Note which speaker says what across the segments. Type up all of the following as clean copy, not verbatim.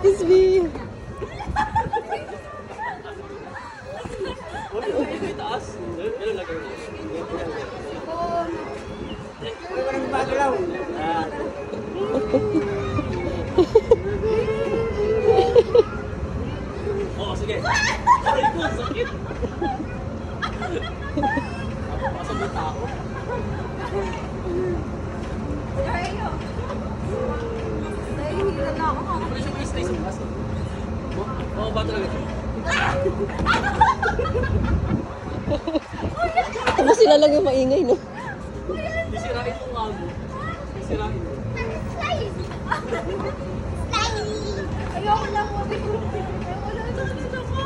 Speaker 1: Excuse me.
Speaker 2: Oh, sige. Aray ko, sakit. Pasok mo tao. Pwede siya stay sa bus. Oo, ba talaga?
Speaker 1: Tapos sila lang yung maingay, no?
Speaker 2: Sisirain mo nga mo. Sisirain mo.
Speaker 3: Ayoko lang mo. Ayoko lang dito ko.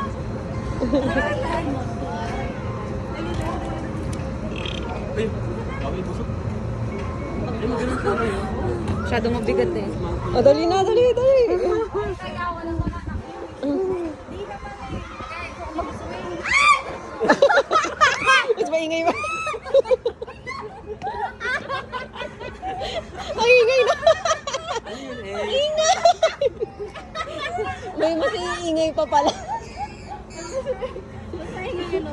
Speaker 2: Ay, kami busog. Ay, magaling ka na yun.
Speaker 4: Masyadong mabigat eh.
Speaker 1: O, dali na, dali, dali.
Speaker 3: Kaya ako lang mga anak ko. Di naman eh. Kaya kung mag-swing.
Speaker 1: Mas maingay ba? Ang ingay na.
Speaker 2: Ano yun eh?
Speaker 1: Ingay! May mas iingay pa pala.
Speaker 3: Basta hindi yun o.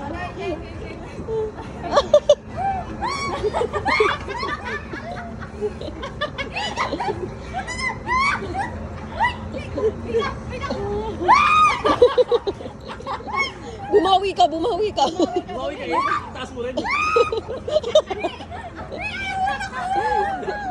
Speaker 1: Bumawi ka, bumawi ka.
Speaker 2: Bumawi ka eh. Taas mo rin.